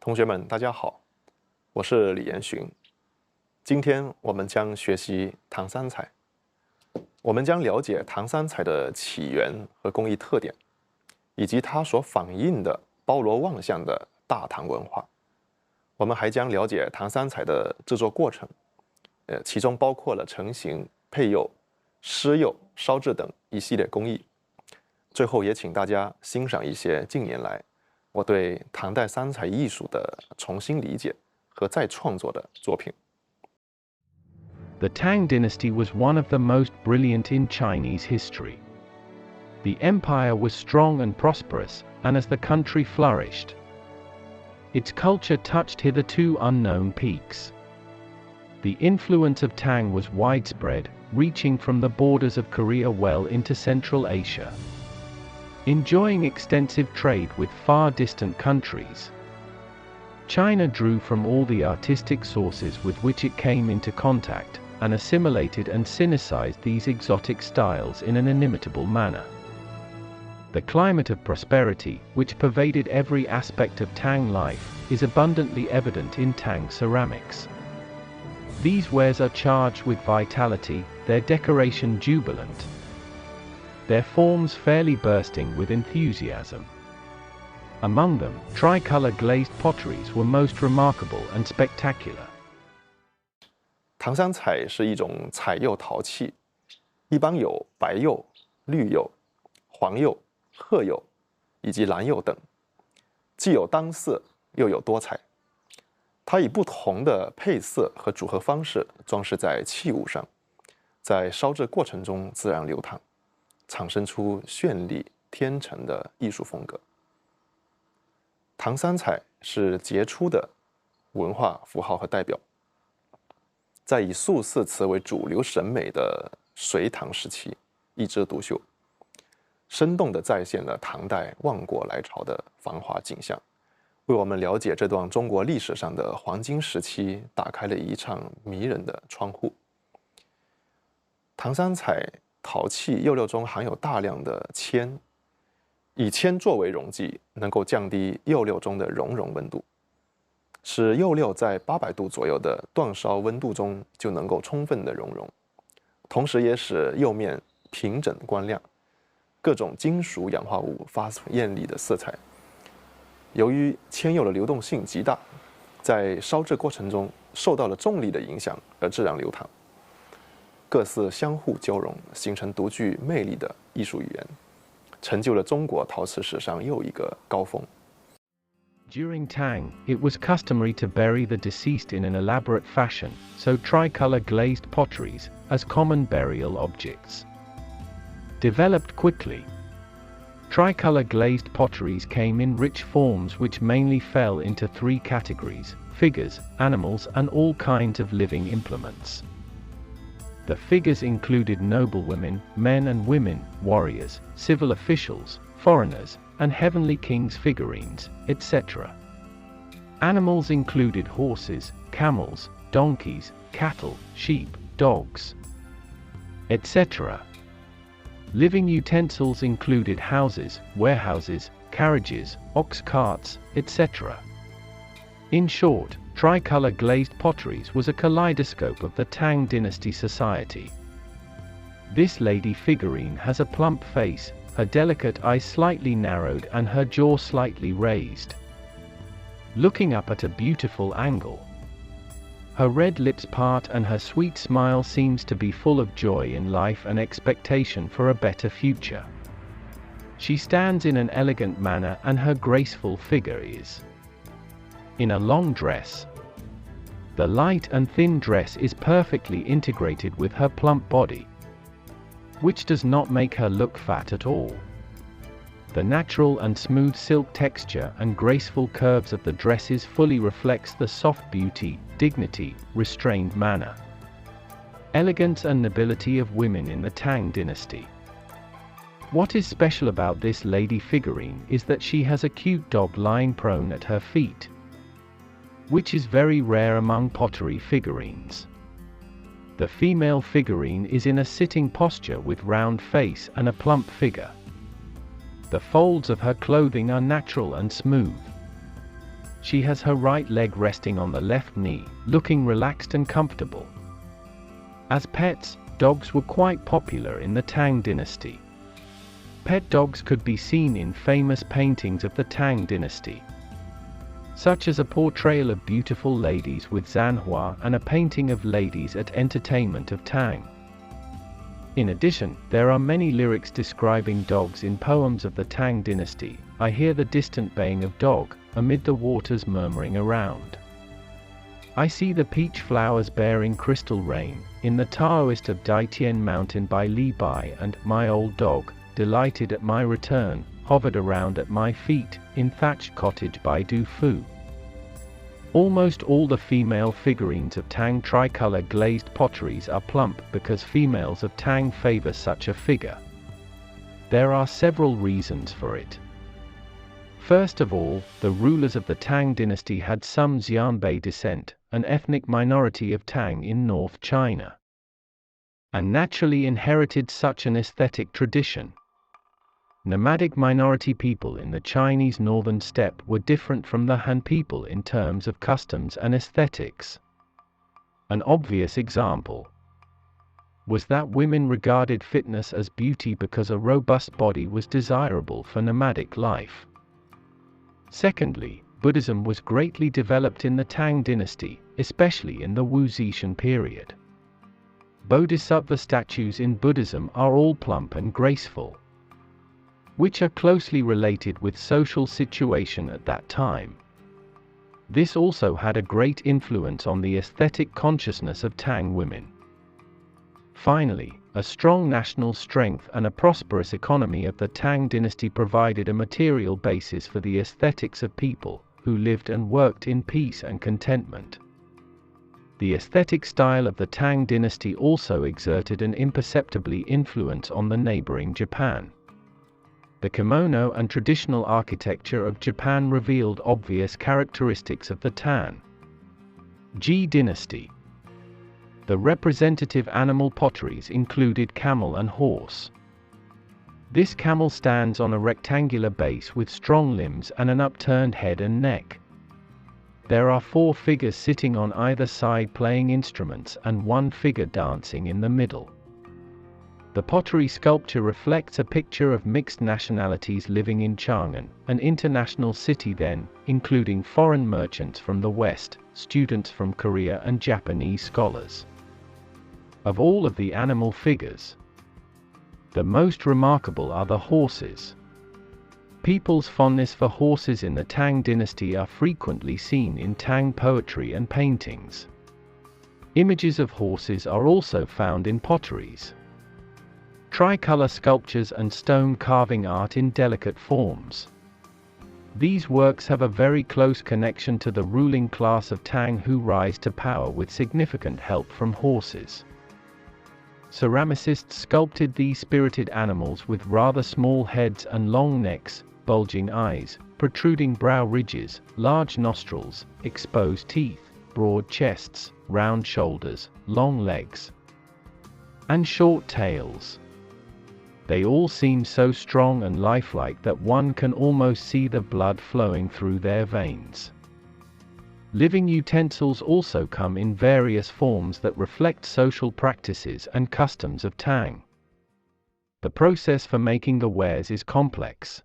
同学们，大家好，我是李延寻。今天我们将学习唐三彩，我们将了解唐三彩的起源和工艺特点，以及它所反映的包罗万象的大唐文化。我们还将了解唐三彩的制作过程，其中包括了成型、配釉、施釉、烧制等一系列工艺。最后也请大家欣赏一些近年来我对唐代三彩艺术的重新理解和再创作的作品。The Tang dynasty was one of the most brilliant in Chinese history. The empire was strong and prosperous, and as the country flourished, its culture touched hitherto unknown peaks. The influence of Tang was widespread, reaching from the borders of Korea well into Central Asia. Enjoying extensive trade with far distant countries, China drew from all the artistic sources with which it came into contact, and assimilated and syncretized these exotic styles in an inimitable manner. The climate of prosperity, which pervaded every aspect of Tang life, is abundantly evident in Tang ceramics. These wares are charged with vitality, their decoration jubilant, their forms fairly bursting with enthusiasm. Among them, tricolor glazed potteries were most remarkable and spectacular. 唐三彩是一种彩釉陶器，一般有白釉、绿釉、黄釉、褐釉以及蓝釉等，既有单色又有多彩。它以不同的配色和组合方式装饰在器物上，在烧制过程中自然流淌，产生出绚丽天成的艺术风格。唐三彩是杰出的文化符号和代表，在以素四瓷为主流审美的隋唐时期一枝独秀，生动地再现了唐代万国来朝的繁华景象，为我们了解这段中国历史上的黄金时期打开了一扇迷人的窗户。唐三彩陶器釉料中含有大量的铅，以铅作为溶剂，能够降低釉料中的熔温度，使釉料在800度左右的煅烧温度中就能够充分的熔融，同时也使釉面平整光亮，各种金属氧化物发出艳丽的色彩。由于铅釉的流动性极大，在烧制过程中受到了重力的影响而自然流淌，各色相互交融，形成独具魅力的艺术语言，成就了中国陶瓷史上又一个高峰。During Tang, it was customary to bury the deceased in an elaborate fashion, so tricolor glazed potteries, as common burial objects, developed quickly. Tricolor glazed potteries came in rich forms which mainly fell into 3 categories: figures, animals, and all kinds of living implements. The figures included noblewomen, men and women, warriors, civil officials, foreigners, and heavenly kings' figurines, etc. Animals included horses, camels, donkeys, cattle, sheep, dogs, etc. Living utensils included houses, warehouses, carriages, ox carts, etc. In short, tricolor glazed potteries was a kaleidoscope of the Tang dynasty society. This lady figurine has a plump face, her delicate eyes slightly narrowed and her jaw slightly raised, looking up at a beautiful angle. Her red lips part and her sweet smile seems to be full of joy in life and expectation for a better future. She stands in an elegant manner and her graceful figure is in a long dress. The light and thin dress is perfectly integrated with her plump body, which does not make her look fat at all. The natural and smooth silk texture and graceful curves of the dresses fully reflects the soft beauty, dignity, restrained manner, elegance and nobility of women in the Tang dynasty. What is special about this lady figurine is that she has a cute dog lying prone at her feet, which is very rare among pottery figurines. The female figurine is in a sitting posture with round face and a plump figure. The folds of her clothing are natural and smooth. She has her right leg resting on the left knee, looking relaxed and comfortable. As pets, dogs were quite popular in the Tang dynasty. Pet dogs could be seen in famous paintings of the Tang dynasty, such as a portrayal of beautiful ladies with Zanhua and a painting of ladies at entertainment of Tang. In addition, there are many lyrics describing dogs in poems of the Tang dynasty. I hear the distant baying of dog, amid the waters murmuring around. I see the peach flowers bearing crystal rain, in the Taoist of Daitian mountain by Li Bai, and my old dog, delighted at my return, hovered around at my feet, in thatched cottage by Du Fu. Almost all the female figurines of Tang tricolor glazed potteries are plump because females of Tang favor such a figure. There are several reasons for it. First of all, the rulers of the Tang dynasty had some Xianbei descent, an ethnic minority of Tang in North China, and naturally inherited such an aesthetic tradition. Nomadic minority people in the Chinese northern steppe were different from the Han people in terms of customs and aesthetics. An obvious example was that women regarded fitness as beauty because a robust body was desirable for nomadic life. Secondly, Buddhism was greatly developed in the Tang dynasty, especially in the Wu Zetian period. Bodhisattva statues in Buddhism are all plump and graceful, which are closely related with social situation at that time. This also had a great influence on the aesthetic consciousness of Tang women. Finally, a strong national strength and a prosperous economy of the Tang dynasty provided a material basis for the aesthetics of people who lived and worked in peace and contentment. The aesthetic style of the Tang dynasty also exerted an imperceptibly influence on the neighboring Japan. The kimono and traditional architecture of Japan revealed obvious characteristics of the Tang dynasty. The representative animal potteries included camel and horse. This camel stands on a rectangular base with strong limbs and an upturned head and neck. There are 4 figures sitting on either side playing instruments and 1 figure dancing in the middle. The pottery sculpture reflects a picture of mixed nationalities living in Chang'an, an international city then, including foreign merchants from the West, students from Korea and Japanese scholars. Of all of the animal figures, the most remarkable are the horses. People's fondness for horses in the Tang dynasty are frequently seen in Tang poetry and paintings. Images of horses are also found in potteries, tricolor sculptures and stone carving art in delicate forms. These works have a very close connection to the ruling class of Tang who rise to power with significant help from horses. Ceramicists sculpted these spirited animals with rather small heads and long necks, bulging eyes, protruding brow ridges, large nostrils, exposed teeth, broad chests, round shoulders, long legs, and short tails. They all seem so strong and lifelike that one can almost see the blood flowing through their veins. Living utensils also come in various forms that reflect social practices and customs of Tang. The process for making the wares is complex.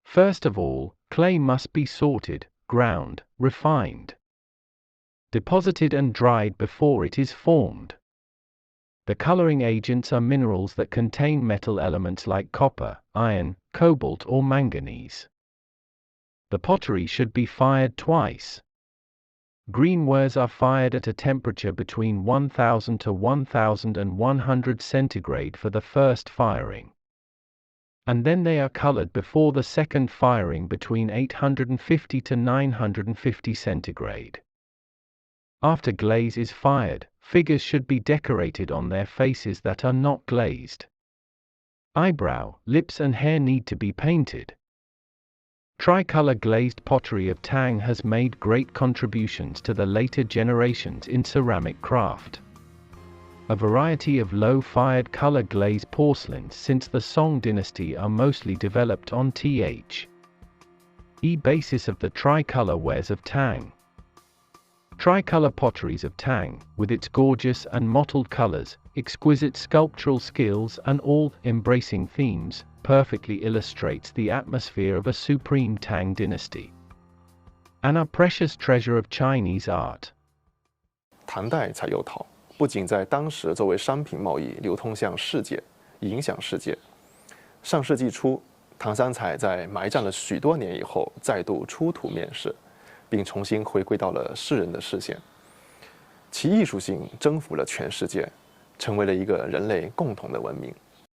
First of all, clay must be sorted, ground, refined, deposited and dried before it is formed. The coloring agents are minerals that contain metal elements like copper, iron, cobalt or manganese. The pottery should be fired twice. Green wares are fired at a temperature between 1000 to 1100 centigrade for the first firing, and then they are colored before the second firing between 850 to 950 centigrade. After glaze is fired, figures should be decorated on their faces that are not glazed. Eyebrow, lips and hair need to be painted. Tricolor glazed pottery of Tang has made great contributions to the later generations in ceramic craft. A variety of low-fired color glazed porcelains since the Song dynasty are mostly developed on Th. basis of the tricolor wares of Tang. Tricolor potteries of Tang, with its gorgeous and mottled colors, exquisite sculptural skills and all-embracing themes, perfectly illustrates the atmosphere of a supreme Tang dynasty. And a precious treasure of Chinese art. 唐代彩釉陶不仅在当时作为商品贸易流通向世界，影响世界。上世纪初，唐三彩在埋葬了许多年以后，再度出土面世，并重新回归到了世人的视线。其艺术性征服了全世界，成为了一个人类共同的文明。